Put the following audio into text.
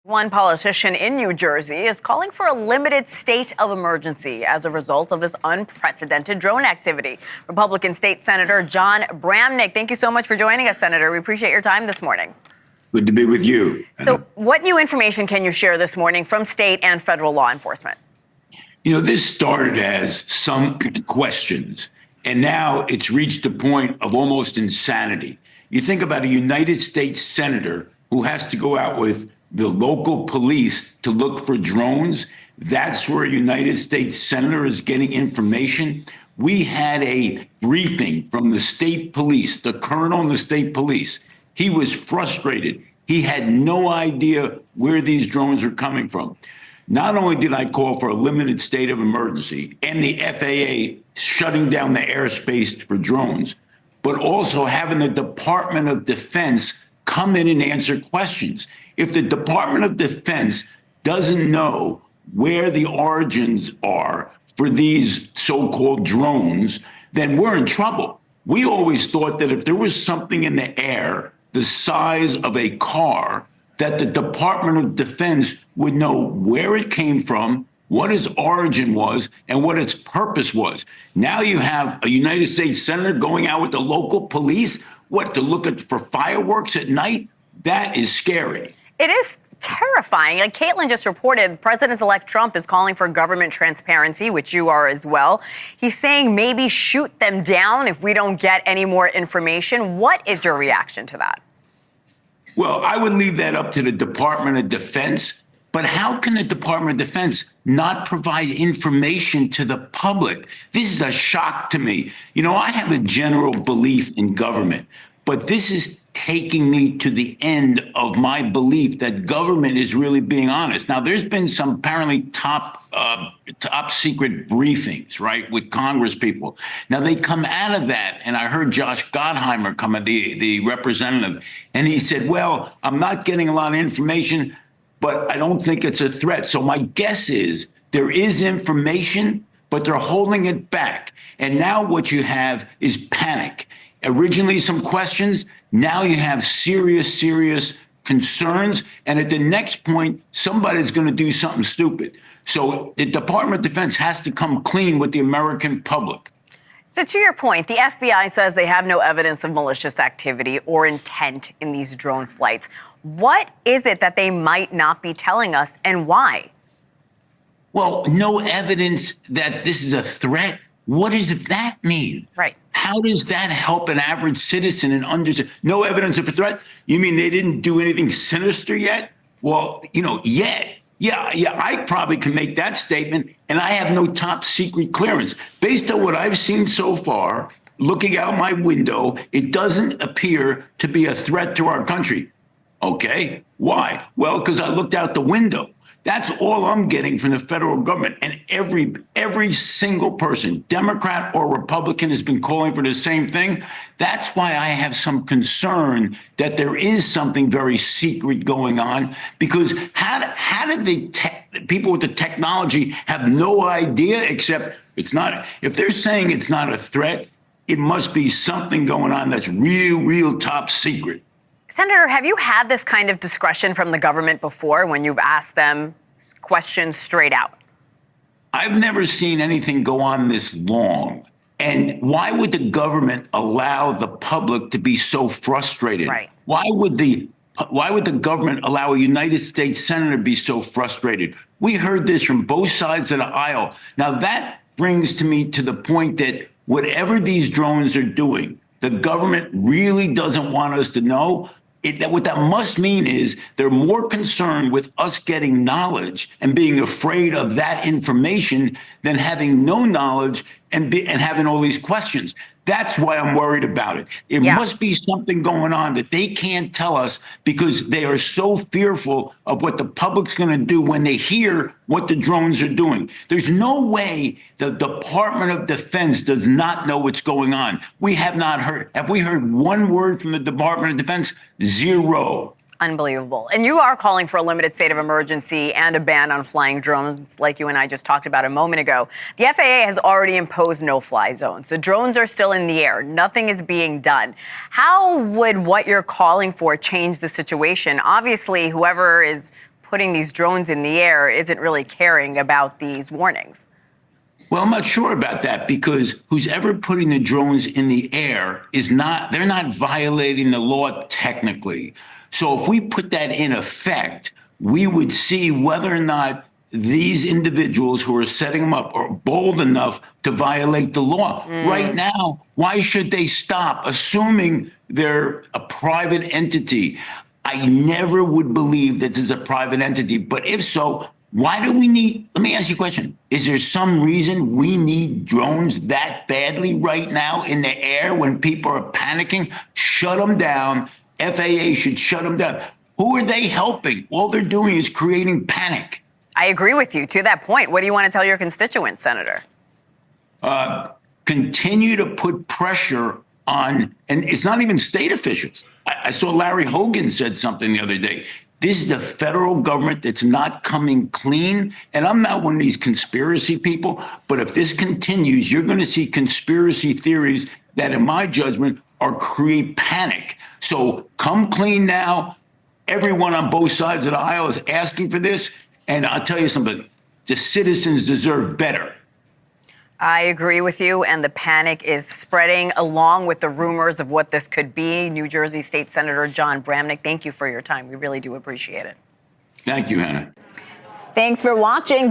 One politician in New Jersey is calling for a limited state of emergency as a result of this unprecedented drone activity. Republican State Senator John Bramnick, thank you so much for joining us, Senator. We appreciate your time this morning. Good to be with you. So what new information can you share this morning from state and federal law enforcement? You know, this started as some questions, and now it's reached a point of almost insanity. You think about a United States senator who has to go out with the local police to look for drones. That's where a United States senator is getting information. We had a briefing from the state police, the colonel in the state police. He was frustrated. He had no idea where these drones are coming from. Not only did I call for a limited state of emergency and the FAA shutting down the airspace for drones, but also having the Department of Defense come in and answer questions. If the Department of Defense doesn't know where the origins are for these so-called drones, then we're in trouble. We always thought that if there was something in the air the size of a car, that the Department of Defense would know where it came from, what its origin was, and what its purpose was. Now you have a United States senator going out with the local police, to look for fireworks at night? That is scary. It is terrifying. Like Caitlin just reported, President-elect Trump is calling for government transparency, which you are as well. He's saying maybe shoot them down if we don't get any more information. What is your reaction to that? Well, I would leave that up to the Department of Defense. But how can the Department of Defense not provide information to the public? This is a shock to me. You know, I have a general belief in government, but this is taking me to the end of my belief that government is really being honest. Now, there's been some apparently top secret briefings, right, with Congress people. Now, they come out of that, and I heard Josh Gottheimer come, the representative, and he said, well, I'm not getting a lot of information, but I don't think it's a threat. So my guess is there is information, but they're holding it back. And now what you have is panic. Originally some questions, now you have serious concerns. And at the next point, somebody's going to do something stupid. So the Department of Defense has to come clean with the American public. So to your point, the FBI says they have no evidence of malicious activity or intent in these drone flights. What is it that they might not be telling us, and why? Well, no evidence that this is a threat. What does that mean? Right. How does that help an average citizen and understand? No evidence of a threat? You mean they didn't do anything sinister yet? Well, yet. Yeah, I probably can make that statement, and I have no top secret clearance. Based on what I've seen so far, looking out my window, it doesn't appear to be a threat to our country. Okay, why? Well, because I looked out the window. That's all I'm getting from the federal government. And every single person, Democrat or Republican, has been calling for the same thing. That's why I have some concern that there is something very secret going on, because how did the people with the technology have no idea, except it's not, if they're saying it's not a threat, it must be something going on that's real top secret. Senator, have you had this kind of discretion from the government before when you've asked them questions straight out? I've never seen anything go on this long. And why would the government allow the public to be so frustrated? Right. Why would the government allow a United States senator to be so frustrated? We heard this from both sides of the aisle. Now, that brings me to the point that whatever these drones are doing, the government really doesn't want us to know. What that must mean is they're more concerned with us getting knowledge and being afraid of that information than having no knowledge and having all these questions. That's why I'm worried about it. It must be something going on that they can't tell us, because they are so fearful of what the public's going to do when they hear what the drones are doing. There's no way the Department of Defense does not know what's going on. We have not heard. Have we heard one word from the Department of Defense? Zero. Unbelievable. And you are calling for a limited state of emergency and a ban on flying drones, like you and I just talked about a moment ago. The FAA has already imposed no-fly zones. The drones are still in the air. Nothing is being done. How would what you're calling for change the situation? Obviously, whoever is putting these drones in the air isn't really caring about these warnings. Well, I'm not sure about that because who's ever putting the drones in the air they're not violating the law technically. So if we put that in effect, we would see whether or not these individuals who are setting them up are bold enough to violate the law. Right now, why should they stop, assuming they're a private entity? I never would believe that this is a private entity, but if so, why do we need, let me ask you a question. Is there some reason we need drones that badly right now in the air when people are panicking? Shut them down. FAA should shut them down. Who are they helping? All they're doing is creating panic. I agree with you. To that point, what do you want to tell your constituents, Senator? Continue to put pressure on, and it's not even state officials. I saw Larry Hogan said something the other day. This is the federal government that's not coming clean. And I'm not one of these conspiracy people, but if this continues, you're going to see conspiracy theories that, in my judgment, are create panic. So come clean now. Everyone on both sides of the aisle is asking for this. And I'll tell you something, the citizens deserve better. I agree with you, and the panic is spreading along with the rumors of what this could be. New Jersey State Senator John Bramnick, thank you for your time. We really do appreciate it. Thank you, Hannah. Thanks for watching.